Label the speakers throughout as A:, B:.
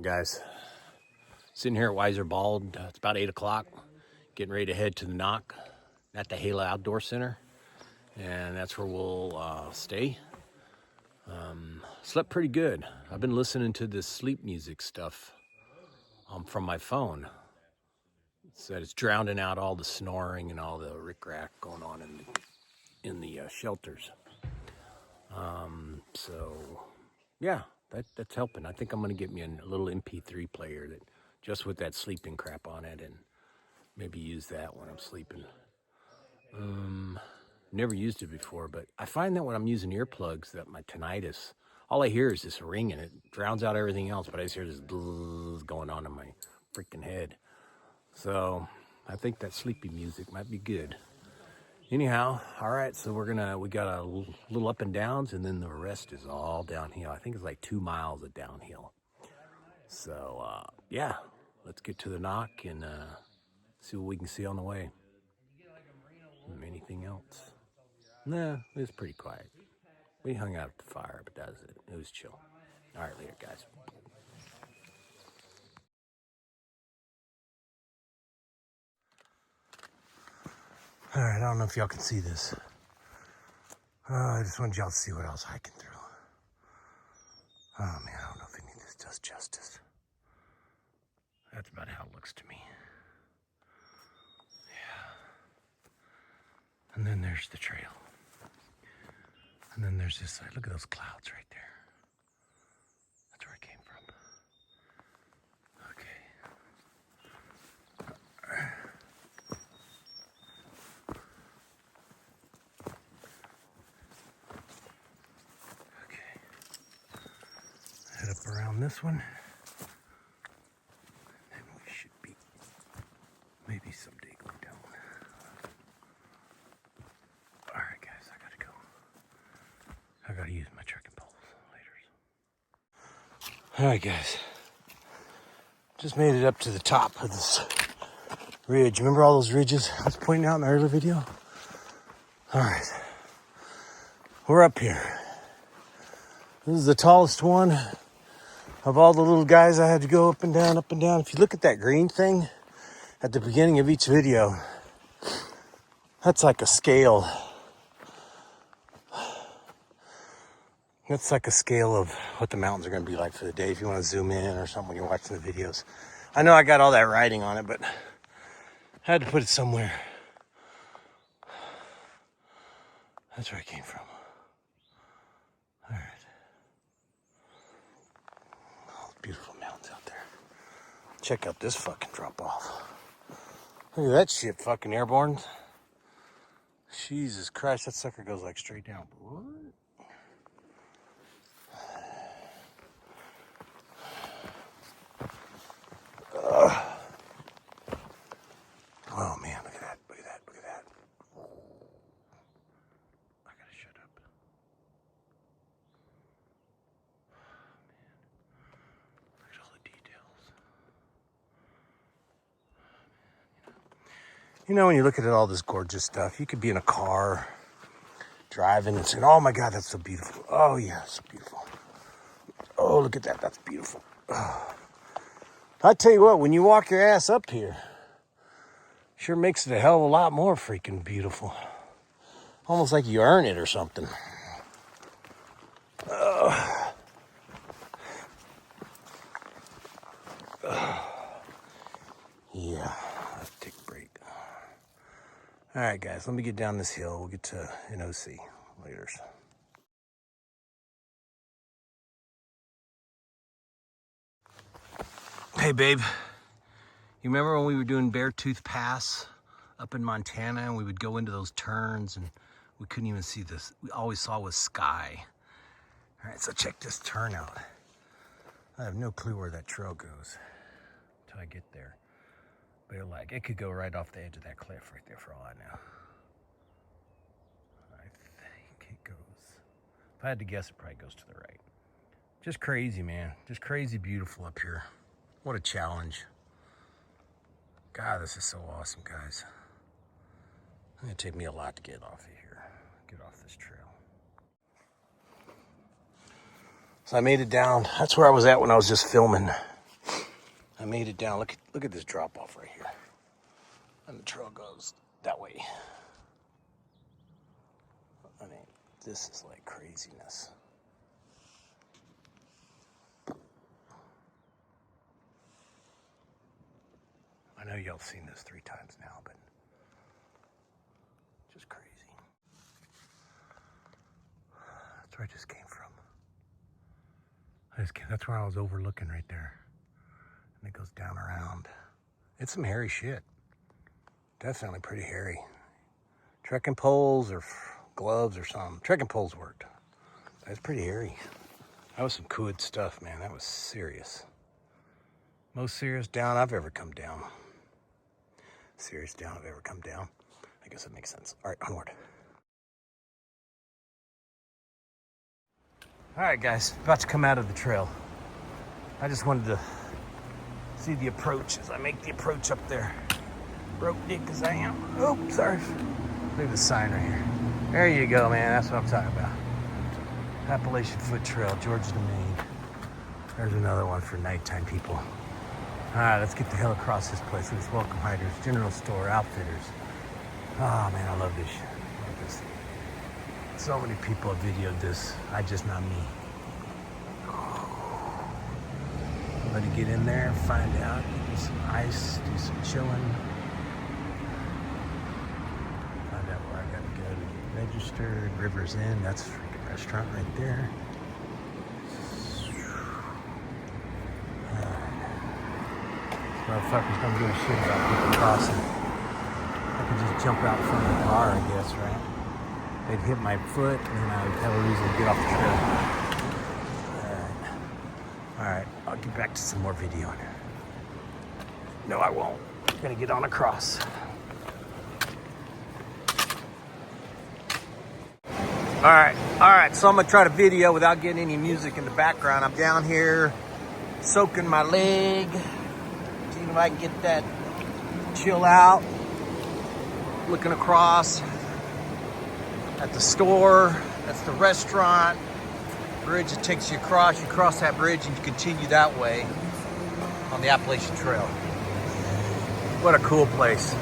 A: Guys, sitting here at Wesser Bald. It's about 8 o'clock, getting ready to head to the NOC at the Hala Outdoor Center, and that's where we'll stay. Slept pretty good. I've been listening to this sleep music stuff from my phone. It said it's drowning out all the snoring and all the rickrack going on in the shelters. So yeah, that's helping. I think I'm gonna get me a little MP3 player that just with that sleeping crap on it, and maybe use that when I'm sleeping. Never used it before, but I find that when I'm using earplugs, that my tinnitus, all I hear is this ringing. It drowns out everything else, but I just hear this going on in my freaking head. So I think that sleepy music might be good. Anyhow, all right, so we got a little up and downs, and then the rest is all downhill. I think it's like 2 miles of downhill. So yeah, let's get to the NOC and see what we can see on the way. Anything else? Nah, it was pretty quiet. We hung out at the fire, but that was it. It was chill. All right, later, guys. All right, I don't know if y'all can see this. I just wanted y'all to see what I was hiking through. Oh, man, I don't know if any of this does justice. That's about how it looks to me. Yeah. And then there's the trail. And then there's this side. Look at those clouds right there. That's where I came from. Okay. Okay. Head up around this one. And we should be maybe someday going down. All right, guys, I gotta go. I gotta use my trekking poles later. All right, guys. Just made it up to the top of this ridge. Remember all those ridges I was pointing out in the earlier video? All right. We're up here. This is the tallest one of all the little guys I had to go up and down, up and down. If you look at that green thing at the beginning of each video, that's like a scale. That's like a scale of what the mountains are going to be like for the day if you want to zoom in or something when you're watching the videos. I know I got all that writing on it, but I had to put it somewhere. That's where I came from. All right. All the beautiful mountains out there. Check out this fucking drop off. Look at that shit fucking airborne. Jesus Christ, that sucker goes like straight down. What? Oh man, look at that, look at that, look at that. I gotta shut up. Man, look at all the details. You know, when you look at all this gorgeous stuff, you could be in a car, driving and saying, oh my God, that's so beautiful. Oh yeah, it's so beautiful. Oh, look at that, that's beautiful. Oh. I tell you what, when you walk your ass up here, sure makes it a hell of a lot more freaking beautiful. Almost like you earn it or something. Yeah, let's take a break. All right, guys, let me get down this hill. We'll get to NOC later. Hey, babe. You remember when we were doing Beartooth Pass up in Montana and we would go into those turns and we couldn't even see this. We always saw was sky. All right, so check this turn out. I have no clue where that trail goes until I get there. But it could go right off the edge of that cliff right there for all I know. I think it goes, if I had to guess, it probably goes to the right. Just crazy, man. Just crazy beautiful up here. What a challenge. God, this is so awesome, guys. It's gonna take me a lot to get off of here, get off this trail. So I made it down. That's where I was at when I was just filming. I made it down. Look at this drop off right here. And the trail goes that way. I mean, this is like craziness. I know y'all seen this 3 times now, but just crazy. That's where I just came from. That's where I was overlooking right there. And it goes down around. It's some hairy shit. Definitely pretty hairy. Trekking poles or gloves or something. Trekking poles worked. That's pretty hairy. That was some good stuff, man. That was serious. Most serious down I've ever come down. Serious down I've ever come down. I guess that makes sense. All right, onward. All right, guys, about to come out of the trail. I just wanted to see the approach as I make the approach up there. Broke dick as I am. Oh, sorry. Look at the sign right here. There you go, man. That's what I'm talking about. Appalachian Foot Trail, Georgia to Maine. There's another one for nighttime people. All right, let's get the hell across this place. It's Welcome Hiders, General Store, Outfitters. Oh, man, I love this shit. I love this. So many people have videoed this. Just not me. I'm gonna get in there, find out, do some ice, do some chilling. Find out where I gotta go to get registered. River's Inn, that's a freaking restaurant right there. This motherfucker's don't give a shit about people crossing. I could just jump out in front of the car, I guess, right? They'd hit my foot, and then I would have a reason to get off the trail. All right, I'll get back to some more videoing. No, I won't. I'm gonna get on across. All right, so I'm gonna try to video without getting any music in the background. I'm down here soaking my leg, seeing if I can get that chill out. Looking across at the store, that's the restaurant. Bridge that takes you cross that bridge and you continue that way on the Appalachian Trail. What a cool place.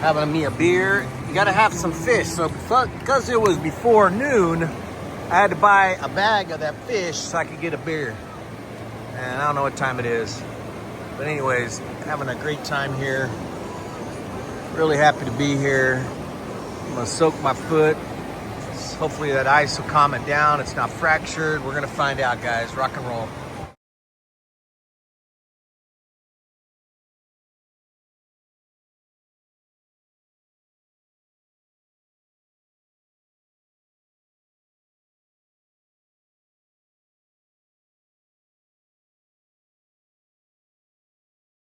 A: Having me a beer. You gotta have some fish. So because it was before noon, I had to buy a bag of that fish so I could get a beer. And I don't know what time it is. But anyways, having a great time here. Really happy to be here. I'm gonna soak my foot. Hopefully that ice will calm it down. It's not fractured. We're gonna find out, guys. Rock and roll.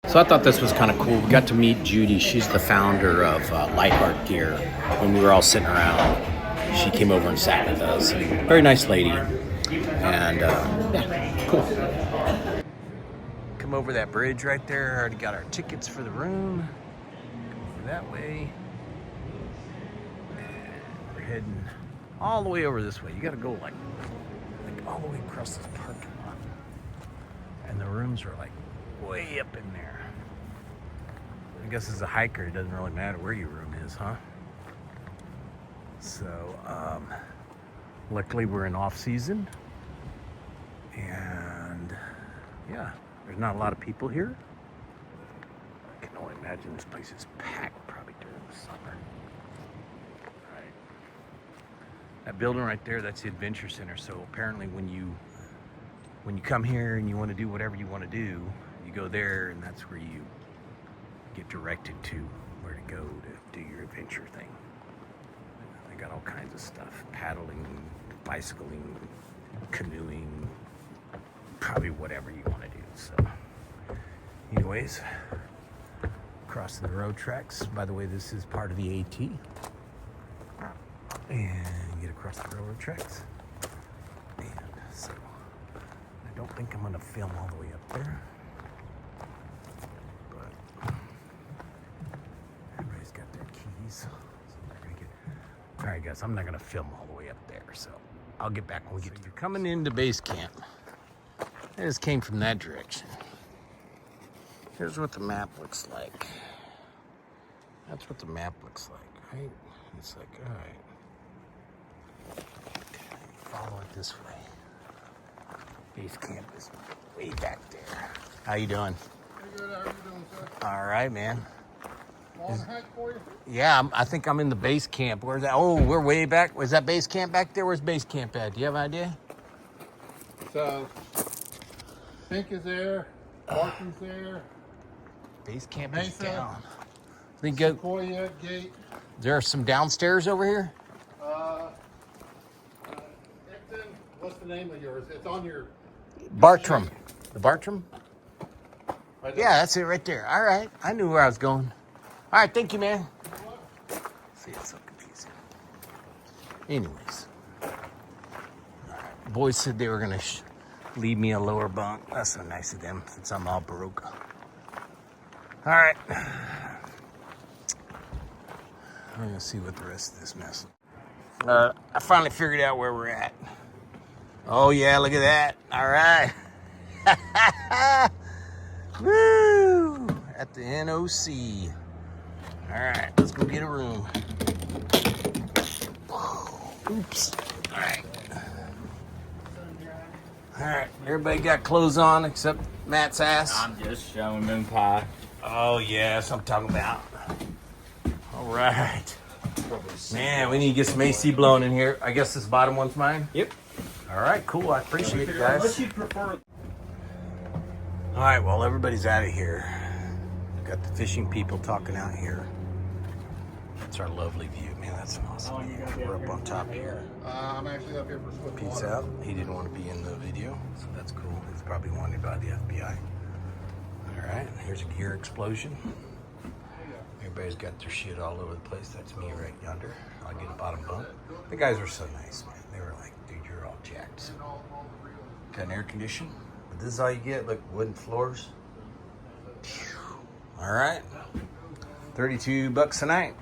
A: So I thought this was kind of cool. We got to meet Judy. She's the founder of Lightheart Gear. When we were all sitting around, she came over and sat with us. Very nice lady. And yeah, cool. Come over that bridge right there. Already got our tickets for the room. Come over that way. And we're heading all the way over this way. You got to go like all the way across this parking lot. And the rooms are like way up in there. I guess as a hiker, it doesn't really matter where your room is, huh? So, luckily we're in off season. And yeah, there's not a lot of people here. I can only imagine this place is packed probably during the summer. Right. That building right there, that's the Adventure Center. So apparently when you come here and you want to do whatever you want to do, you go there and that's where you get directed to where to go to do your adventure thing. They got all kinds of stuff. Paddling, bicycling, canoeing, probably whatever you want to do. So anyways, across the railroad tracks. By the way, this is part of the AT. And get across the railroad tracks. And so I don't think I'm going to film all the way up there. But everybody's got their keys. So all right, guys, I'm not going to film all the way up there. So I'll get back when we get to you're coming into base camp. I just came from that direction. Here's what the map looks like. That's what the map looks like, right? It's like, all right. Follow it this way. Base camp is way back there. How you doing?
B: Pretty good. How are you doing, sir?
A: All right, man.
B: Long hike for you?
A: Yeah, I think I'm in the base camp. Where's that? Oh, we're way back. Was that base camp back there? Where's base camp at? Do you have an idea?
B: So, Pink is there. Barton's there.
A: Base camp is
B: Mesa.
A: down. Think go.
B: Sequoia Gate.
A: There are some downstairs over here.
B: It's in, what's the name of yours? It's on your...
A: Bartram. The Bartram?
B: Right there.
A: Yeah, that's it right there. All right. I knew where I was going. All right, thank you, man. See, it's so confusing. Anyways. All right. Boys said they were going to leave me a lower bunk. That's so nice of them since I'm all broke. All right. I'm going to see what the rest of this mess. I finally figured out where we're at. Oh, yeah, look at that. All right. Woo! At the NOC. All right, let's go get a room. Oops. All right. All right, everybody got clothes on except Matt's ass.
C: I'm just showing them pie.
A: Oh, yeah, that's what I'm talking about. All right. Man, we need to get some AC blown in here. I guess this bottom one's mine?
C: Yep.
A: All right, cool. I appreciate it, guys.
C: Unless you prefer.
A: All right, well, everybody's out of here. Got the fishing people talking out here. That's our lovely view, man. That's an awesome view. We're up on top here.
B: I'm actually up here for swim.
A: Peace out. He didn't want to be in the video, so that's cool. He's probably wanted by the FBI. All right, here's a gear explosion. Everybody's got their shit all over the place. That's me right yonder. I'll get a bottom bunk. The guys were so nice, man. They were like, dude, you're all jacked. So, got an air condition. But this is all you get. Look, wooden floors. All right. $32 a night.